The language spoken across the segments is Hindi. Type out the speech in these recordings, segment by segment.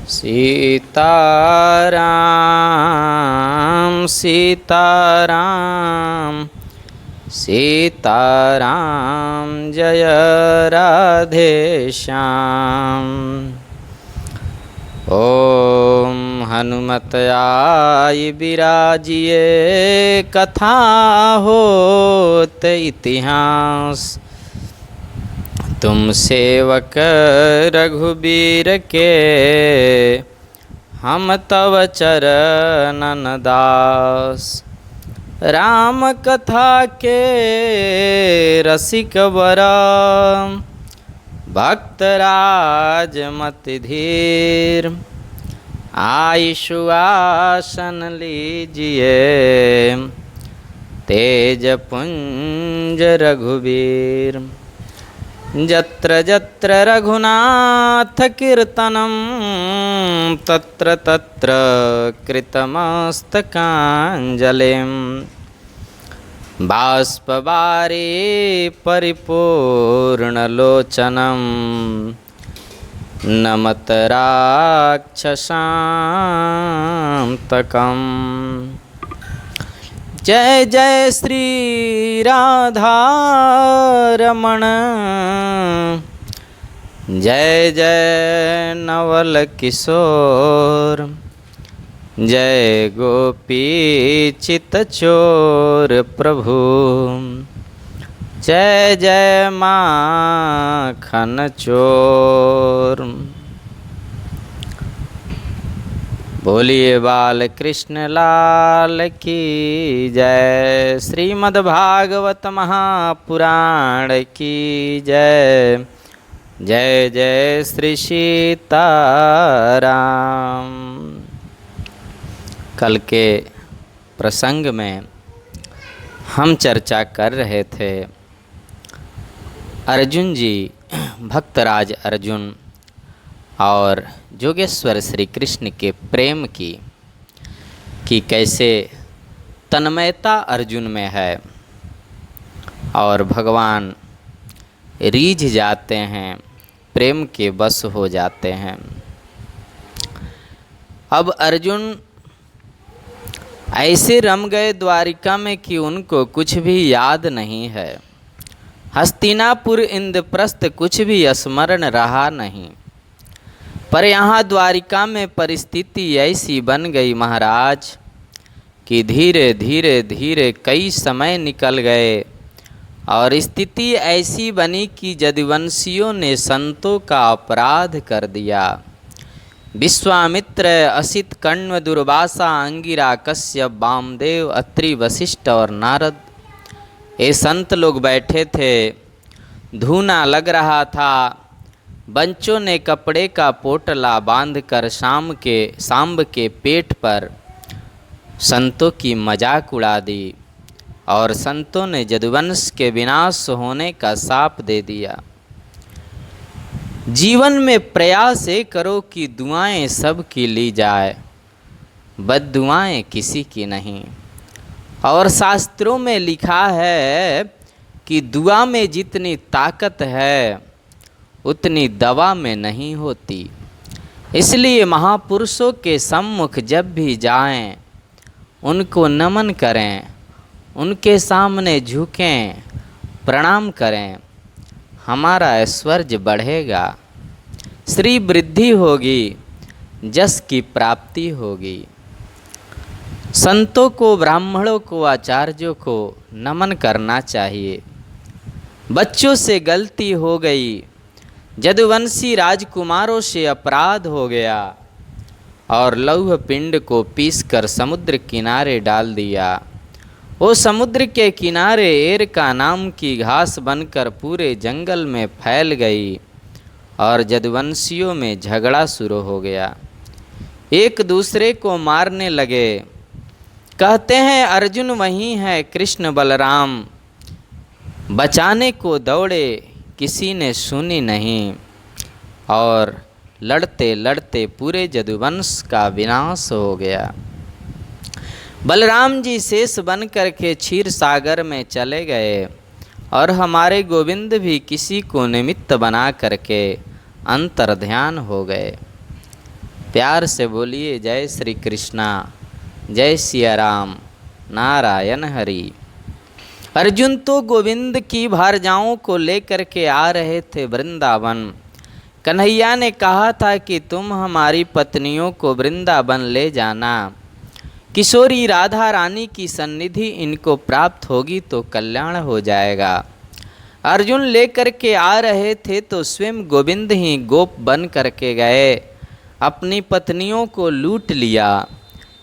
सीताराम सीताराम सीताराम जय राधे श्याम। ओम हनुमत आई बिराजिए कथा होत इतिहास। तुम सेवक रघुबीर के हम तव चरणन दास। राम कथा के रसिक बरा भक्तराज मति धीर। आयु लीजिए तेज पुंज रघुबीर। जत्र जत्र रघुनाथ कीर्तनं तत्र तत्र कृतमस्तकाञ्जलिं। बाष्पवारी परिपूर्णलोचनं नमत राक्षसान्तकम्। जय जय श्री राधा रमण, जय जय नवल किशोर। जय गोपी चित चोर प्रभु, जय जय माखन चोर। बोलिए बाल कृष्ण लाल की जय। श्रीमद्भागवत महापुराण की जय। जय जय श्री सीताराम। कल के प्रसंग में हम चर्चा कर रहे थे अर्जुन जी, भक्तराज अर्जुन और जोगेश्वर श्री कृष्ण के प्रेम की, कि कैसे तन्मयता अर्जुन में है और भगवान रीझ जाते हैं, प्रेम के बस हो जाते हैं। अब अर्जुन ऐसे रम गए द्वारिका में कि उनको कुछ भी याद नहीं है। हस्तिनापुर इंद्रप्रस्थ कुछ भी स्मरण रहा नहीं। पर यहाँ द्वारिका में परिस्थिति ऐसी बन गई महाराज कि धीरे धीरे धीरे कई समय निकल गए और स्थिति ऐसी बनी कि यदुवंशियों ने संतों का अपराध कर दिया। विश्वामित्र, असित, कण्व, दुर्वासा, अंगिरा, कश्यप, वामदेव, अत्रि, वशिष्ठ और नारद, ये संत लोग बैठे थे। धूना लग रहा था। बंचों ने कपड़े का पोटला बांधकर सांब के पेट पर संतों की मजाक उड़ा दी और संतों ने यदुवंश के विनाश होने का शाप दे दिया। जीवन में प्रयास ये करो कि दुआएं सबकी ली जाए, बद्दुआएं किसी की नहीं। और शास्त्रों में लिखा है कि दुआ में जितनी ताकत है उतनी दवा में नहीं होती। इसलिए महापुरुषों के सम्मुख जब भी जाएं, उनको नमन करें, उनके सामने झुकें, प्रणाम करें। हमारा ऐश्वर्य बढ़ेगा, श्री वृद्धि होगी, जस की प्राप्ति होगी। संतों को, ब्राह्मणों को, आचार्यों को नमन करना चाहिए। बच्चों से गलती हो गई, यदुवंशी राजकुमारों से अपराध हो गया और लौह पिंड को पीसकर समुद्र किनारे डाल दिया। वो समुद्र के किनारे एरका नाम की घास बनकर पूरे जंगल में फैल गई और यदुवंशियों में झगड़ा शुरू हो गया। एक दूसरे को मारने लगे। कहते हैं अर्जुन वहीं है, कृष्ण बलराम बचाने को दौड़े, किसी ने सुनी नहीं और लड़ते लड़ते पूरे यदुवंश का विनाश हो गया। बलराम जी शेष बन कर के क्षीर सागर में चले गए और हमारे गोविंद भी किसी को निमित्त बना करके अंतर्ध्यान हो गए। प्यार से बोलिए जय श्री कृष्णा, जय सिया राम, नारायण हरि। अर्जुन तो गोविंद की भारजाओं को लेकर के आ रहे थे वृंदावन। कन्हैया ने कहा था कि तुम हमारी पत्नियों को वृंदावन ले जाना, किशोरी राधा रानी की सन्निधि इनको प्राप्त होगी तो कल्याण हो जाएगा। अर्जुन लेकर के आ रहे थे तो स्वयं गोविंद ही गोप बन करके गए, अपनी पत्नियों को लूट लिया,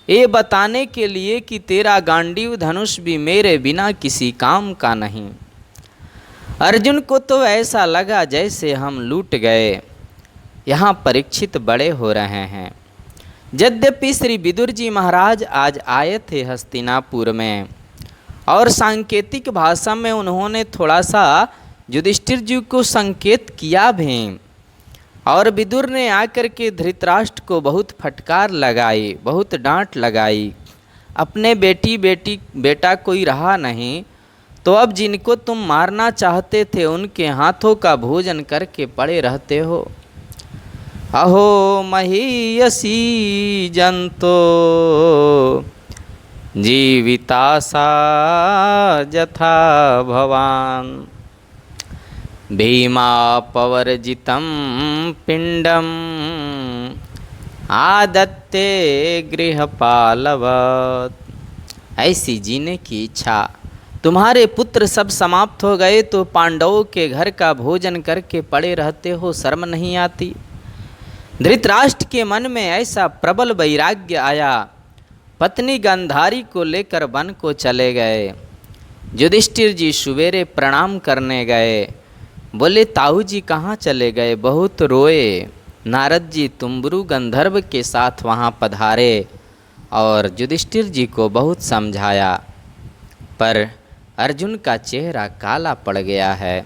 ये बताने के लिए कि तेरा गांडीव धनुष भी मेरे बिना किसी काम का नहीं। अर्जुन को तो ऐसा लगा जैसे हम लूट गए। यहाँ परीक्षित बड़े हो रहे हैं। यद्यपि श्री विदुर जी महाराज आज आए थे हस्तिनापुर में और सांकेतिक भाषा में उन्होंने थोड़ा सा युधिष्ठिर जी को संकेत किया भी, और विदुर ने आकर के धृतराष्ट्र को बहुत फटकार लगाई, बहुत डांट लगाई। अपने बेटा कोई रहा नहीं, तो अब जिनको तुम मारना चाहते थे उनके हाथों का भोजन करके पड़े रहते हो। अहो महीयसी जंतो जीवितासा यथा भवान, भीमापवर्जितं पिंडम आदत्ते गृहपालवत्। ऐसी जीने की इच्छा, तुम्हारे पुत्र सब समाप्त हो गए तो पांडवों के घर का भोजन करके पड़े रहते हो, शर्म नहीं आती। धृतराष्ट्र के मन में ऐसा प्रबल वैराग्य आया, पत्नी गांधारी को लेकर वन को चले गए। युधिष्ठिर जी सवेरे प्रणाम करने गए, बोले ताऊ जी कहाँ चले गए, बहुत रोए। नारद जी तुम्बरु गंधर्व के साथ वहाँ पधारे और युधिष्ठिर जी को बहुत समझाया, पर अर्जुन का चेहरा काला पड़ गया है।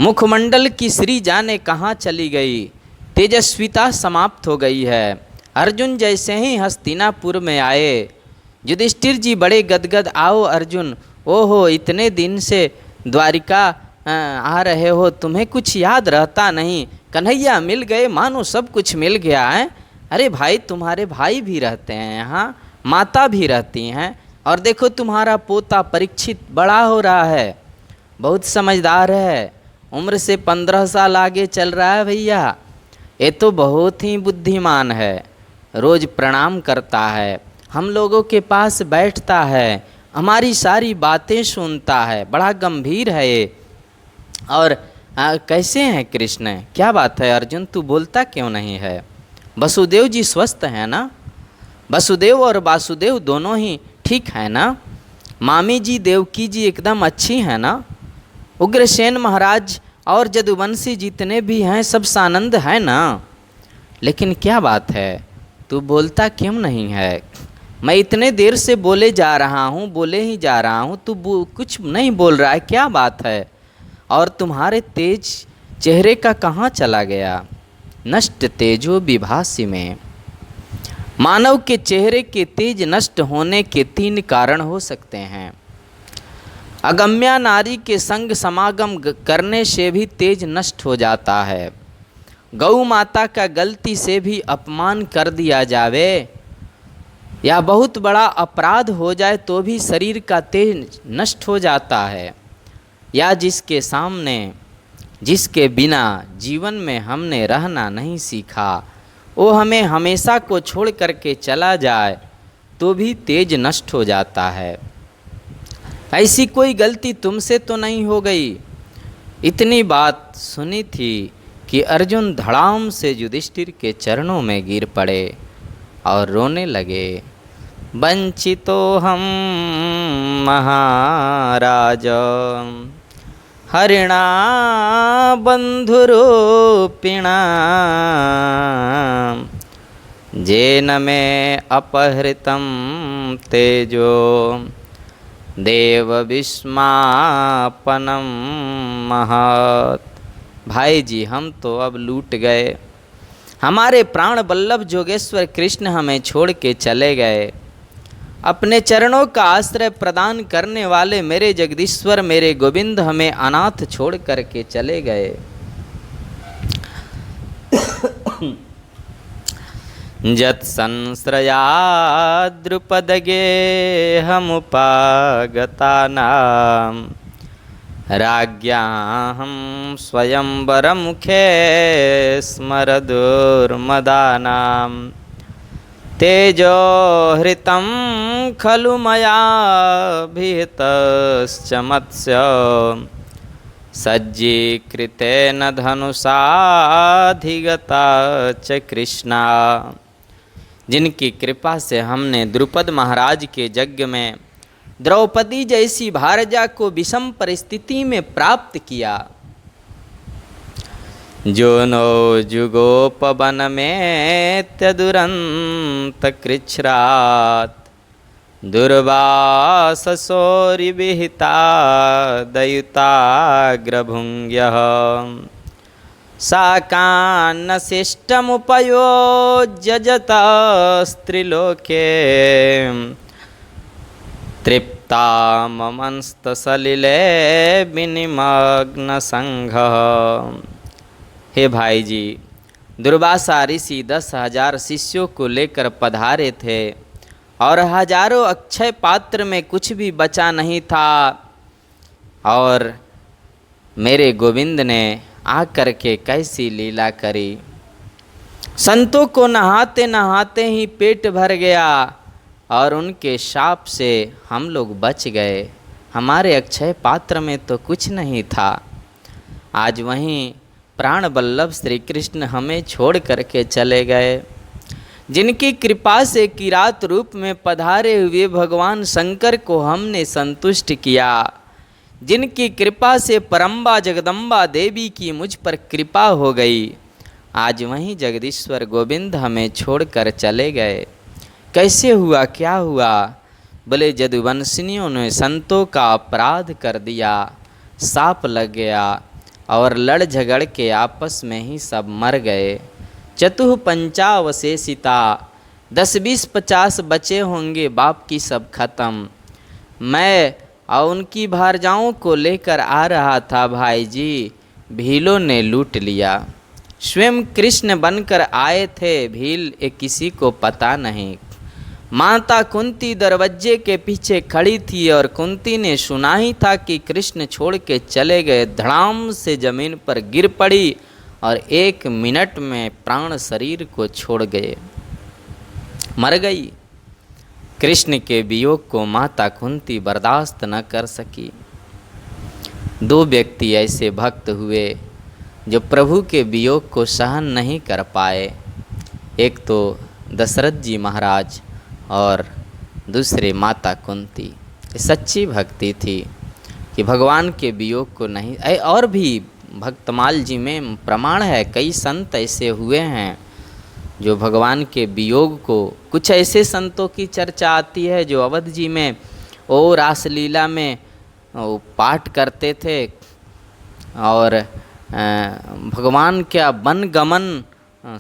मुखमंडल की श्री जाने कहाँ चली गई, तेजस्विता समाप्त हो गई है। अर्जुन जैसे ही हस्तिनापुर में आए, युधिष्ठिर जी बड़े गदगद, आओ अर्जुन, ओहो इतने दिन से द्वारिका आ रहे हो, तुम्हें कुछ याद रहता नहीं। कन्हैया मिल गए, मानो सब कुछ मिल गया है। अरे भाई तुम्हारे भाई भी रहते हैं यहाँ, माता भी रहती हैं, और देखो तुम्हारा पोता परीक्षित बड़ा हो रहा है, बहुत समझदार है, उम्र से 15 साल आगे चल रहा है भैया। ये तो बहुत ही बुद्धिमान है, रोज़ प्रणाम करता है, हम लोगों के पास बैठता है, हमारी सारी बातें सुनता है, बड़ा गंभीर है ये। और कैसे हैं कृष्ण, क्या बात है अर्जुन, तू बोलता क्यों नहीं है? वसुदेव जी स्वस्थ हैं ना? वसुदेव और वासुदेव दोनों ही ठीक है ना? मामी जी देवकी जी एकदम अच्छी हैं ना? उग्रसेन महाराज और जदुवंशी जितने भी हैं सब सानंद है ना? लेकिन क्या बात है, तू बोलता क्यों नहीं है? मैं इतने देर से बोले जा रहा हूँ, बोले ही जा रहा हूँ, तू कुछ नहीं बोल रहा है, क्या बात है? और तुम्हारे तेज चेहरे का कहाँ चला गया? नष्ट तेजो विभासी में। मानव के चेहरे के तेज नष्ट होने के 3 कारण हो सकते हैं। अगम्या नारी के संग समागम करने से भी तेज नष्ट हो जाता है। गौ माता का गलती से भी अपमान कर दिया जावे या बहुत बड़ा अपराध हो जाए तो भी शरीर का तेज नष्ट हो जाता है। या जिसके सामने, जिसके बिना जीवन में हमने रहना नहीं सीखा, वो हमें हमेशा को छोड़ करके चला जाए तो भी तेज नष्ट हो जाता है। ऐसी कोई गलती तुमसे तो नहीं हो गई। इतनी बात सुनी थी कि अर्जुन धड़ाम से युधिष्ठिर के चरणों में गिर पड़े और रोने लगे। वंचितो हम महाराज हरिणा बंधुरूपिणा, जेन में अपहृतं तेजो देव विस्मापनम महत्। भाई जी हम तो अब लूट गए, हमारे प्राण बल्लभ जोगेश्वर कृष्ण हमें छोड़ के चले गए। अपने चरणों का आश्रय प्रदान करने वाले मेरे जगदीश्वर, मेरे गोविंद हमें अनाथ छोड़ करके चले गए। जत्संश्रया द्रुपदगेहमुपागतानां राज्ञां स्वयंवरमुखे स्मरदुर्मदानां तेजोहृतं खलु मया भिहितश्च मत्स्य सज्जीकृतेन धनुषाधिगता च कृष्णा। जिनकी कृपा से हमने द्रुपद महाराज के यज्ञ में द्रौपदी जैसी भारजा को विषम परिस्थिति में प्राप्त किया। जो नो जुगोपवन में त्यदुरंत कृच्छ्रात दुर्वाससोरिविहिता दयुताग्रभुङ्ग्यः साकान्नशिष्टमुपयोज्य जतस्त्रिलोके तृप्ता ममंस्तसलिले विनिमग्न संघः। हे भाई जी, दुर्वासा ऋषि 10,000 शिष्यों को लेकर पधारे थे और हजारों अक्षय पात्र में कुछ भी बचा नहीं था, और मेरे गोविंद ने आकर के कैसी लीला करी। संतों को नहाते नहाते ही पेट भर गया और उनके शाप से हम लोग बच गए। हमारे अक्षय पात्र में तो कुछ नहीं था। आज वहीं प्राण बल्लभ श्री कृष्ण हमें छोड़ करके चले गए। जिनकी कृपा से किरात रूप में पधारे हुए भगवान शंकर को हमने संतुष्ट किया, जिनकी कृपा से परम्बा जगदम्बा देवी की मुझ पर कृपा हो गई, आज वहीं जगदीश्वर गोविंद हमें छोड़कर चले गए। कैसे हुआ, क्या हुआ? बोले जदुवंशिनियों ने संतों का अपराध कर दिया, साप लग गया और लड़ झगड़ के आपस में ही सब मर गए। चतुः पंचावशेषिता 10, 20, 50 बचे होंगे, बाप की सब खत्म। मैं और उनकी भारजाओं को लेकर आ रहा था भाई जी, भीलों ने लूट लिया। स्वयं कृष्ण बनकर आए थे, भील ये किसी को पता नहीं। माता कुंती दरवाजे के पीछे खड़ी थी और कुंती ने सुना ही था कि कृष्ण छोड़ के चले गए। धड़ाम से जमीन पर गिर पड़ी और 1 मिनट में प्राण शरीर को छोड़ गए, मर गई। कृष्ण के वियोग को माता कुंती बर्दाश्त न कर सकी। 2 व्यक्ति ऐसे भक्त हुए जो प्रभु के वियोग को सहन नहीं कर पाए। एक तो दशरथ जी महाराज और दूसरे माता कुंती। सच्ची भक्ति थी कि भगवान के वियोग को नहीं। और भी भक्तमाल जी में प्रमाण है, कई संत ऐसे हुए हैं जो भगवान के वियोग को, कुछ ऐसे संतों की चर्चा आती है जो अवध जी में ओ रासलीला में पाठ करते थे और भगवान का वन गमन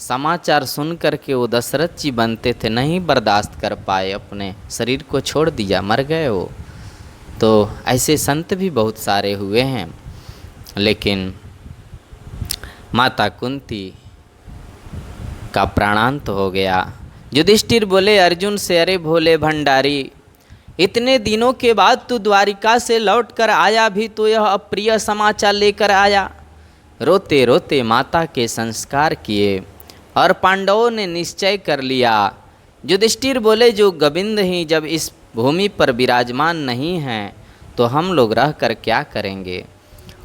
समाचार सुन करके वो दशरथ जी बनते थे, नहीं बर्दाश्त कर पाए, अपने शरीर को छोड़ दिया, मर गए वो। तो ऐसे संत भी बहुत सारे हुए हैं। लेकिन माता कुंती का प्राणांत हो गया। युधिष्ठिर बोले अर्जुन से, अरे भोले भंडारी, इतने दिनों के बाद तू द्वारिका से लौट कर आया भी तो यह अप्रिय समाचार लेकर आया। रोते रोते माता के संस्कार किए और पांडवों ने निश्चय कर लिया। युधिष्ठिर बोले जो गोविंद ही जब इस भूमि पर विराजमान नहीं हैं तो हम लोग रह कर क्या करेंगे।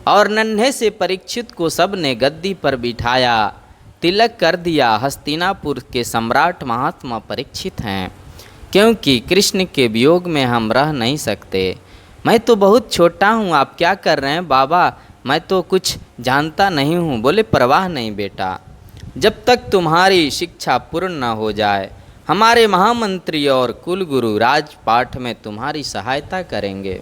और नन्हे से परीक्षित को सब ने गद्दी पर बिठाया, तिलक कर दिया। हस्तिनापुर के सम्राट महात्मा परीक्षित हैं, क्योंकि कृष्ण के वियोग में हम रह नहीं सकते। मैं तो बहुत छोटा हूँ, आप क्या कर रहे हैं बाबा, मैं तो कुछ जानता नहीं हूँ। बोले परवाह नहीं बेटा, जब तक तुम्हारी शिक्षा पूर्ण न हो जाए हमारे महामंत्री और कुलगुरु राजपाठ में तुम्हारी सहायता करेंगे,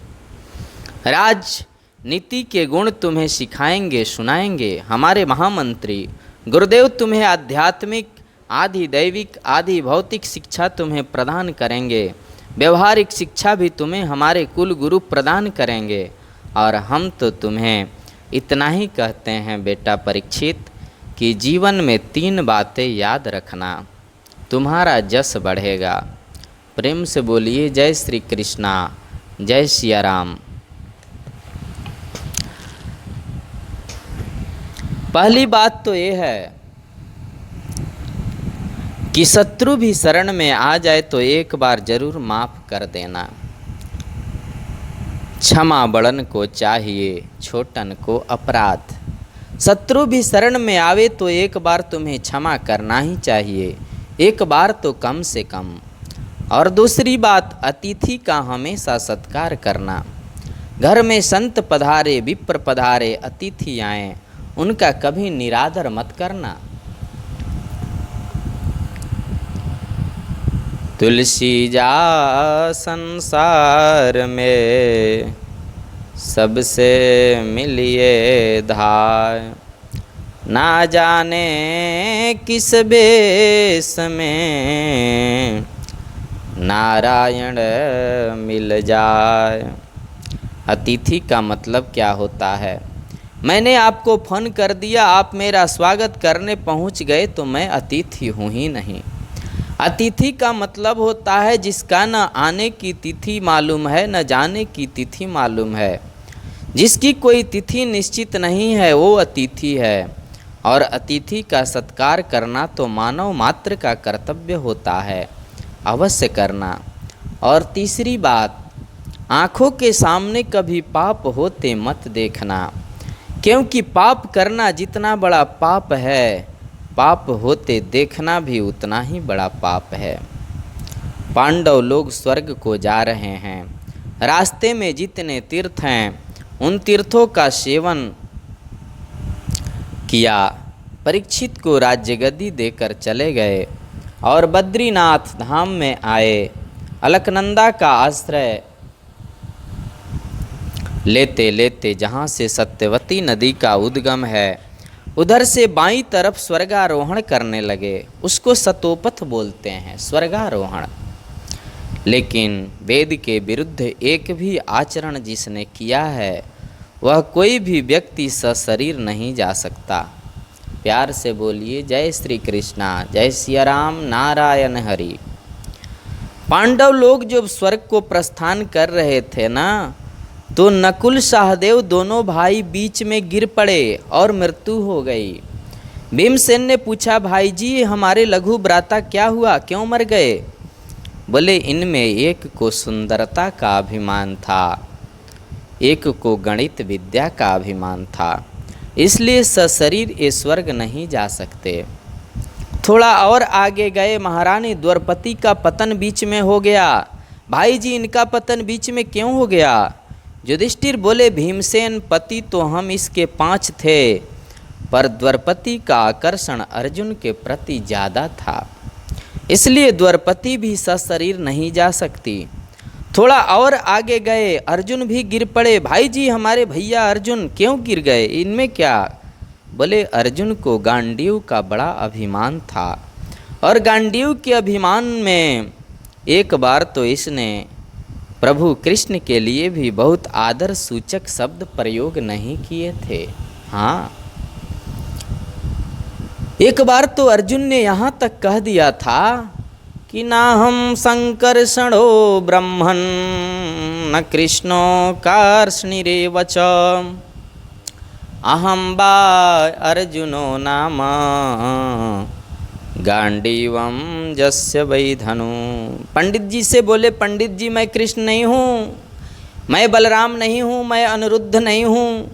राजनीति के गुण तुम्हें सिखाएंगे सुनाएंगे। हमारे महामंत्री गुरुदेव तुम्हें आध्यात्मिक, आदि दैविक, आदि भौतिक शिक्षा तुम्हें प्रदान करेंगे, व्यवहारिक शिक्षा भी तुम्हें हमारे कुल गुरु प्रदान करेंगे। और हम तो तुम्हें इतना ही कहते हैं बेटा परीक्षित कि जीवन में 3 बातें याद रखना। तुम्हारा जस बढ़ेगा। प्रेम से बोलिए जय श्री कृष्णा, जय सिया राम। पहली बात तो ये है कि शत्रु भी शरण में आ जाए तो एक बार जरूर माफ कर देना। क्षमा बड़न को चाहिए, छोटन को अपराध। शत्रु भी शरण में आवे तो एक बार तुम्हें क्षमा करना ही चाहिए, एक बार तो कम से कम। और दूसरी बात, अतिथि का हमेशा सत्कार करना। घर में संत पधारे, विप्र पधारे, अतिथि आए, उनका कभी निरादर मत करना। तुलसी जा संसार में सबसे मिलिए धाय, ना जाने किस बेस में नारायण मिल जाए। अतिथि का मतलब क्या होता है? मैंने आपको फोन कर दिया, आप मेरा स्वागत करने पहुंच गए तो मैं अतिथि हूँ ही नहीं। अतिथि का मतलब होता है जिसका न आने की तिथि मालूम है, न जाने की तिथि मालूम है। जिसकी कोई तिथि निश्चित नहीं है वो अतिथि है। और अतिथि का सत्कार करना तो मानव मात्र का कर्तव्य होता है, अवश्य करना। और तीसरी बात, आँखों के सामने कभी पाप होते मत देखना, क्योंकि पाप करना जितना बड़ा पाप है, पाप होते देखना भी उतना ही बड़ा पाप है। पांडव लोग स्वर्ग को जा रहे हैं। रास्ते में जितने तीर्थ हैं उन तीर्थों का सेवन किया। परीक्षित को राज्य गद्दी देकर चले गए और बद्रीनाथ धाम में आए। अलकनंदा का आश्रय लेते लेते जहाँ से सत्यवती नदी का उद्गम है उधर से बाईं तरफ स्वर्गारोहण करने लगे। उसको सतोपथ बोलते हैं, स्वर्गारोहण। लेकिन वेद के विरुद्ध एक भी आचरण जिसने किया है वह कोई भी व्यक्ति सशरीर नहीं जा सकता। प्यार से बोलिए जय श्री कृष्णा, जय सिया राम, नारायण हरि। पांडव लोग जब स्वर्ग को प्रस्थान कर रहे थे ना, तो नकुल सहदेव दोनों भाई बीच में गिर पड़े और मृत्यु हो गई। भीमसेन ने पूछा, भाई जी हमारे लघु भ्राता क्या हुआ, क्यों मर गए? बोले, इनमें एक को सुंदरता का अभिमान था, एक को गणित विद्या का अभिमान था, इसलिए सशरीर ये स्वर्ग नहीं जा सकते। थोड़ा और आगे गए, महारानी द्रौपदी का पतन बीच में हो गया। भाई जी इनका पतन बीच में क्यों हो गया? युधिष्ठिर बोले, भीमसेन पति तो हम इसके 5 थे, पर द्रौपदी का आकर्षण अर्जुन के प्रति ज़्यादा था, इसलिए द्रौपदी भी सशरीर नहीं जा सकती। थोड़ा और आगे गए, अर्जुन भी गिर पड़े। भाई जी हमारे भैया अर्जुन क्यों गिर गए, इनमें क्या? बोले, अर्जुन को गांडीव का बड़ा अभिमान था और गांडीव के अभिमान में एक बार तो इसने प्रभु कृष्ण के लिए भी बहुत आदर सूचक शब्द प्रयोग नहीं किए थे। हाँ, एक बार तो अर्जुन ने यहाँ तक कह दिया था कि ना हम संकर्षणो ब्रह्मन् न कृष्णो कार्ष्णिरेवच अहम बा अर्जुनो नाम गांडीवम जस्य वै धनु। पंडित जी से बोले, पंडित जी मैं कृष्ण नहीं हूँ, मैं बलराम नहीं हूँ, मैं अनिरुद्ध नहीं हूँ,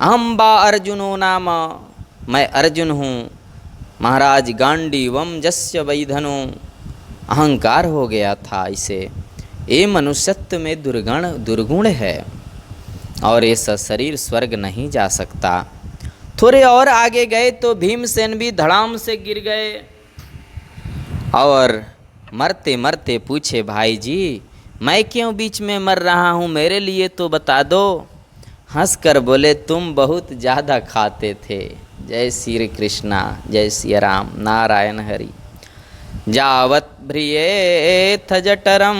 अहम बा अर्जुनो नाम, मैं अर्जुन हूँ। महाराज गांडीवम जस्य वै धनु, अहंकार हो गया था इसे। ये मनुष्यत्व में दुर्गुण है और ये सशरीर स्वर्ग नहीं जा सकता। थोड़े और आगे गए तो भीमसेन भी धड़ाम से गिर गए और मरते मरते पूछे, भाई जी मैं क्यों बीच में मर रहा हूँ, मेरे लिए तो बता दो। हंसकर बोले, तुम बहुत ज़्यादा खाते थे। जय श्री कृष्णा, जय श्री राम, नारायण हरि। जावत् भ्रियेथ जठरं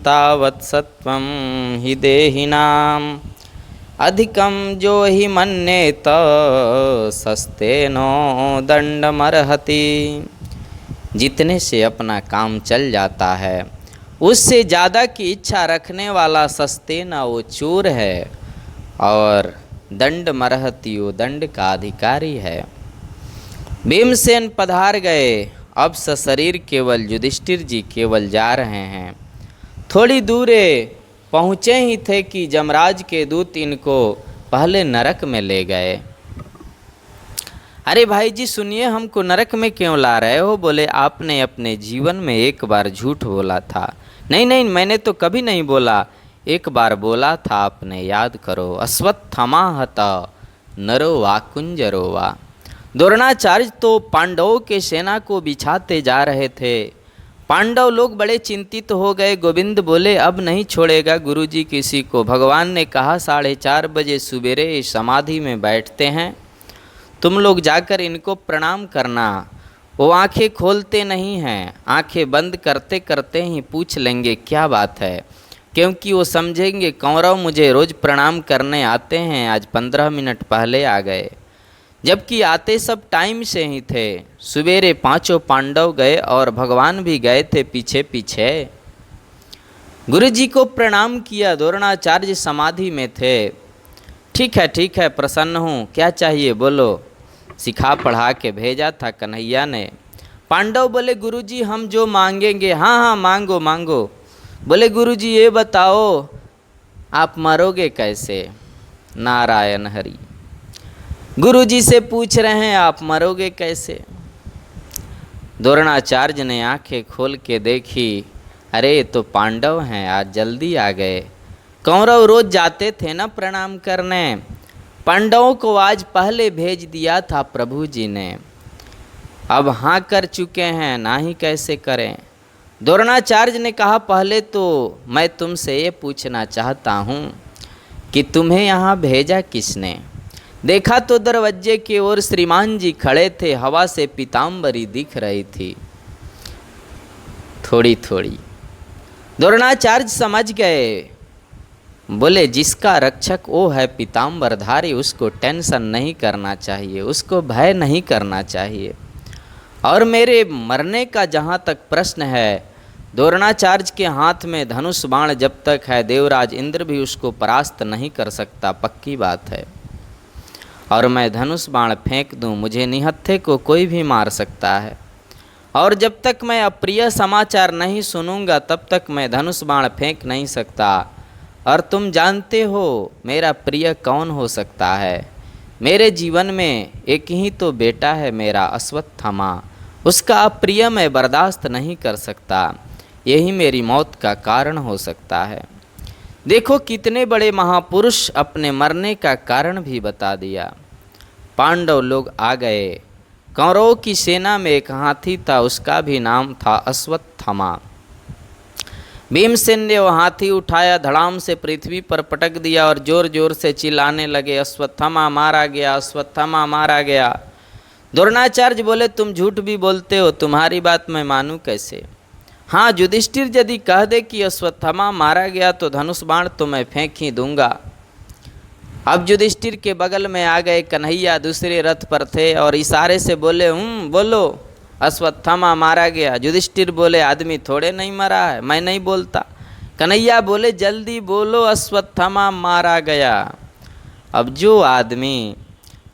तावत् सत्वं हि देहिनाम् अधिकं जो हि मन्येत सस्तेनो दंडमर्हति। जितने से अपना काम चल जाता है, उससे ज़्यादा की इच्छा रखने वाला सस्ते ना वो चोर है, और दंड मरहतियो दंड का अधिकारी है। भीमसेन पधार गए, अब सशरीर केवल युधिष्ठिर जी केवल जा रहे हैं। थोड़ी दूरे पहुँचे ही थे कि जमराज के दूत इनको पहले नरक में ले गए। अरे भाई जी सुनिए, हमको नरक में क्यों ला रहे हो? बोले आपने अपने जीवन में एक बार झूठ बोला था। नहीं नहीं, मैंने तो कभी नहीं बोला। एक बार बोला था आपने, याद करो। अश्वत्थामा हता नरो वा कुंजरो वा। द्रोणाचार्य तो पांडवों के सेना को बिछाते जा रहे थे। पांडव लोग बड़े चिंतित हो गए। गोविंद बोले अब नहीं छोड़ेगा गुरुजी किसी को। भगवान ने कहा 4:30 बजे सवेरे समाधि में बैठते हैं, तुम लोग जाकर इनको प्रणाम करना। वो आंखें खोलते नहीं हैं, आंखें बंद करते करते ही पूछ लेंगे क्या बात है, क्योंकि वो समझेंगे कौरव मुझे रोज़ प्रणाम करने आते हैं, आज 15 मिनट पहले आ गए। जबकि आते सब टाइम से ही थे। सवेरे 5 पांडव गए और भगवान भी गए थे पीछे पीछे। गुरुजी को प्रणाम किया। द्रोणाचार्य समाधि में थे। ठीक है प्रसन्न हूँ, क्या चाहिए बोलो। सिखा पढ़ा के भेजा था कन्हैया ने। पांडव बोले गुरुजी हम जो मांगेंगे। हाँ मांगो मांगो। बोले गुरुजी ये बताओ आप मरोगे कैसे? नारायण हरि। गुरुजी से पूछ रहे हैं आप मरोगे कैसे? द्रोणाचार्य ने आंखें खोल के देखी, अरे ये तो पांडव हैं, आज जल्दी आ गए। कौरव रोज जाते थे ना प्रणाम करने, पांडवों को आज पहले भेज दिया था प्रभु जी ने। अब हाँ कर चुके हैं, ना ही कैसे करें। द्रोणाचार्य ने कहा पहले तो मैं तुमसे ये पूछना चाहता हूँ कि तुम्हें यहाँ भेजा किसने? देखा तो दरवाजे की ओर श्रीमान जी खड़े थे, हवा से पीताम्बरी दिख रही थी थोड़ी थोड़ी। द्रोणाचार्य समझ गए। बोले जिसका रक्षक वो है पीताम्बरधारी, उसको टेंशन नहीं करना चाहिए, उसको भय नहीं करना चाहिए। और मेरे मरने का जहाँ तक प्रश्न है, द्रोणाचार्य के हाथ में धनुष बाण जब तक है, देवराज इंद्र भी उसको परास्त नहीं कर सकता, पक्की बात है। और मैं धनुष बाण फेंक दूं, मुझे निहत्थे को कोई भी मार सकता है। और जब तक मैं अप्रिय समाचार नहीं सुनूंगा तब तक मैं धनुष बाण फेंक नहीं सकता। और तुम जानते हो मेरा प्रिय कौन हो सकता है? मेरे जीवन में एक ही तो बेटा है मेरा, अश्वत्थामा। उसका अप्रिय मैं बर्दाश्त नहीं कर सकता, यही मेरी मौत का कारण हो सकता है। देखो कितने बड़े महापुरुष अपने मरने का कारण भी बता दिया। पांडव लोग आ गए। कौरवों की सेना में एक हाथी था, उसका भी नाम था अश्वत्थामा। भीमसेन ने वो हाथी उठाया, धड़ाम से पृथ्वी पर पटक दिया और जोर जोर से चिल्लाने लगे, अश्वत्थामा मारा गया, अश्वत्थामा मारा गया। द्रोणाचार्य बोले तुम झूठ भी बोलते हो, तुम्हारी बात मैं मानूं कैसे? हाँ, युधिष्ठिर यदि कह दे कि अश्वत्थामा मारा गया तो धनुष बाण तो मैं फेंक ही दूंगा। अब युधिष्ठिर के बगल में आ गए कन्हैया, दूसरे रथ पर थे और इशारे से बोले बोलो अश्वत्थामा मारा गया। युधिष्ठिर बोले आदमी थोड़े नहीं मरा है, मैं नहीं बोलता। कन्हैया बोले जल्दी बोलो अश्वत्थामा मारा गया। अब जो आदमी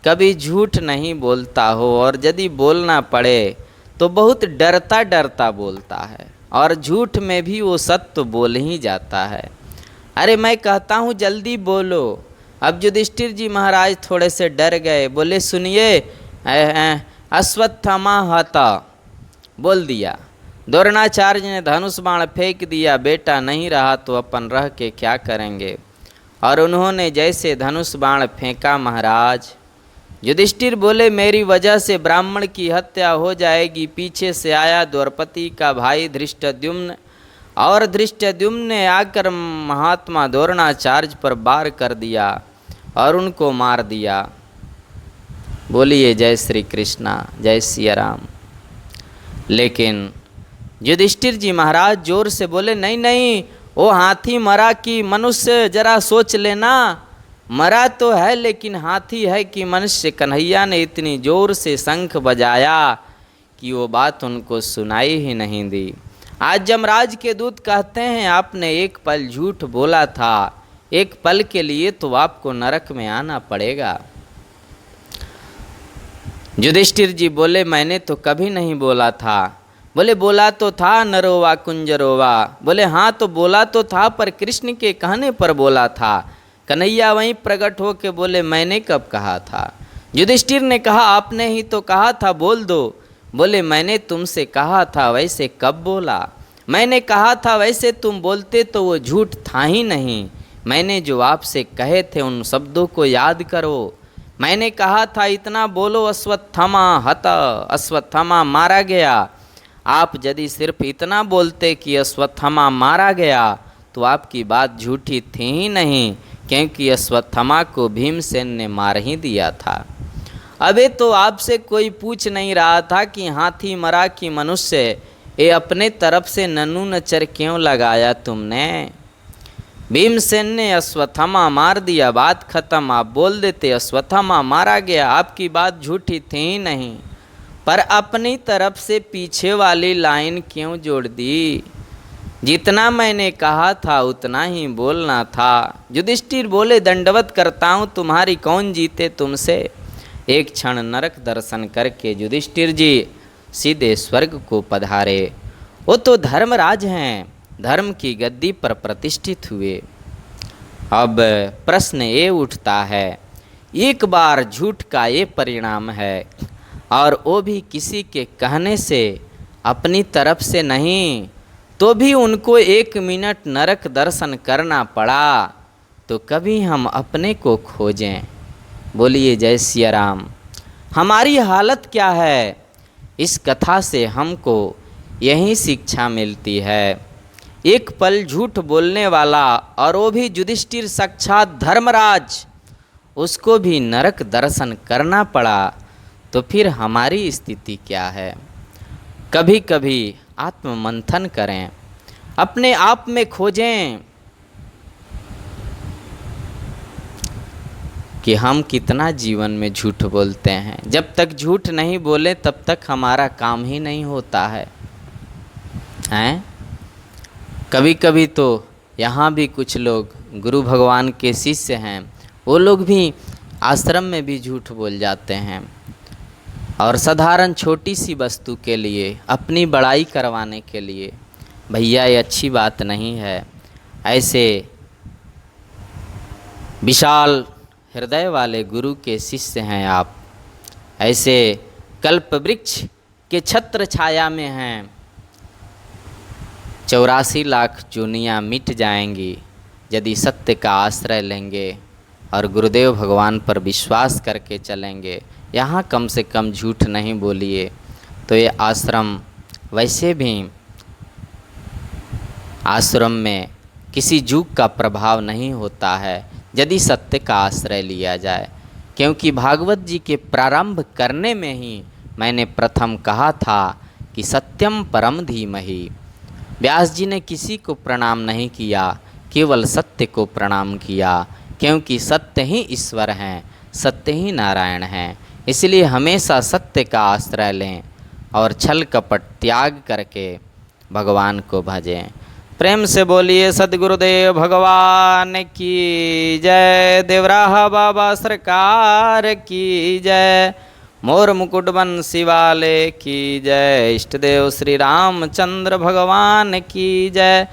कभी झूठ नहीं बोलता हो और यदि बोलना पड़े तो बहुत डरता डरता बोलता है, और झूठ में भी वो सत्य बोल ही जाता है। अरे मैं कहता हूँ जल्दी बोलो। अब युधिष्ठिर जी महाराज थोड़े से डर गए, बोले सुनिए अश्वत्थामा हता, बोल दिया। द्रोणाचार्य ने धनुष बाण फेंक दिया, बेटा नहीं रहा तो अपन रह के क्या करेंगे। और उन्होंने जैसे धनुष बाण फेंका महाराज, युधिष्ठिर बोले मेरी वजह से ब्राह्मण की हत्या हो जाएगी। पीछे से आया द्रौपदी का भाई धृष्टद्युम्न, और धृष्टद्युम्न ने आकर महात्मा द्रोणाचार्य पर वार कर दिया और उनको मार दिया। बोलिए जय श्री कृष्णा, जय सिया राम। लेकिन युधिष्ठिर जी महाराज जोर से बोले नहीं नहीं, वो हाथी मरा कि मनुष्य, जरा सोच लेना। मरा तो है लेकिन हाथी है कि मनुष्य? कन्हैया ने इतनी जोर से शंख बजाया कि वो बात उनको सुनाई ही नहीं दी। आज यमराज के दूत कहते हैं आपने एक पल झूठ बोला था, एक पल के लिए तो आपको नरक में आना पड़ेगा। युधिष्ठिर जी बोले मैंने तो कभी नहीं बोला था। बोले बोला तो था नरोवा कुंजरोवा। बोले हाँ तो बोला तो था, पर कृष्ण के कहने पर बोला था। कन्हैया वहीं प्रकट हो के बोले मैंने कब कहा था। युधिष्ठिर ने कहा आपने ही तो कहा था बोल दो। बोले मैंने तुमसे कहा था वैसे कब बोला। मैंने कहा था वैसे तुम बोलते तो वो झूठ था ही नहीं। मैंने जो आपसे कहे थे उन शब्दों को याद करो। मैंने कहा था इतना बोलो अश्वत्थामा हत, अश्वत्थामा मारा गया। आप यदि सिर्फ इतना बोलते कि अश्वत्थामा मारा गया तो आपकी बात झूठी थी ही नहीं, क्योंकि अश्वत्थामा को भीमसेन ने मार ही दिया था। अबे तो आपसे कोई पूछ नहीं रहा था कि हाथी मरा कि मनुष्य, ये अपने तरफ से नन्नू नचर क्यों लगाया तुमने। भीमसेन ने अश्वत्थामा मार दिया, बात खत्म। आप बोल देते अश्वत्थामा मारा गया, आपकी बात झूठी थी ही नहीं, पर अपनी तरफ से पीछे वाली लाइन क्यों जोड़ दी। जितना मैंने कहा था उतना ही बोलना था। युधिष्ठिर बोले दंडवत करता हूँ, तुम्हारी कौन जीते तुमसे। एक क्षण नरक दर्शन करके युधिष्ठिर जी सीधे स्वर्ग को पधारे। वो तो धर्मराज हैं, धर्म की गद्दी पर प्रतिष्ठित हुए। अब प्रश्न ये उठता है, एक बार झूठ का ये परिणाम है, और वो भी किसी के कहने से, अपनी तरफ से नहीं, तो भी उनको 1 मिनट नरक दर्शन करना पड़ा, तो कभी हम अपने को खोजें। बोलिए जय सिया राम। हमारी हालत क्या है, इस कथा से हमको यही शिक्षा मिलती है। एक पल झूठ बोलने वाला, और वो भी युधिष्ठिर साक्षात धर्मराज, उसको भी नरक दर्शन करना पड़ा, तो फिर हमारी स्थिति क्या है। कभी कभी आत्ममंथन करें, अपने आप में खोजें कि हम कितना जीवन में झूठ बोलते हैं। जब तक झूठ नहीं बोले तब तक हमारा काम ही नहीं होता है। कभी कभी तो यहाँ भी कुछ लोग गुरु भगवान के शिष्य हैं, वो लोग भी आश्रम में भी झूठ बोल जाते हैं, और साधारण छोटी सी वस्तु के लिए, अपनी बड़ाई करवाने के लिए। भैया ये अच्छी बात नहीं है। ऐसे विशाल हृदय वाले गुरु के शिष्य हैं आप, ऐसे कल्प वृक्ष के छत्र छाया में हैं। 84 लाख जूनियाँ मिट जाएंगी यदि सत्य का आश्रय लेंगे और गुरुदेव भगवान पर विश्वास करके चलेंगे। यहाँ कम से कम झूठ नहीं बोलिए, तो ये आश्रम, वैसे भी आश्रम में किसी जुग का प्रभाव नहीं होता है यदि सत्य का आश्रय लिया जाए। क्योंकि भागवत जी के प्रारंभ करने में ही मैंने प्रथम कहा था कि सत्यम परम धीमहि। व्यास जी ने किसी को प्रणाम नहीं किया, केवल सत्य को प्रणाम किया, क्योंकि सत्य ही ईश्वर हैं, सत्य ही नारायण हैं। इसलिए हमेशा सत्य का आश्रय लें और छल कपट त्याग करके भगवान को भजें। प्रेम से बोलिए सद्गुरुदेव भगवान की जय, देवराहा बाबा सरकार की जय, मोर मुकुट बंसी वाले की जय, इष्ट देव श्री रामचंद्र भगवान की जय,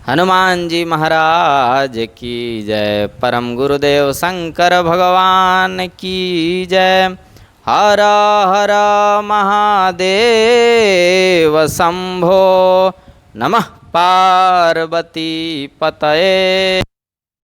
हनुमान जी महाराज की जय, परम गुरुदेव शंकर भगवान की जय। हर हर महादेव शंभो नमः पार्वती पतये।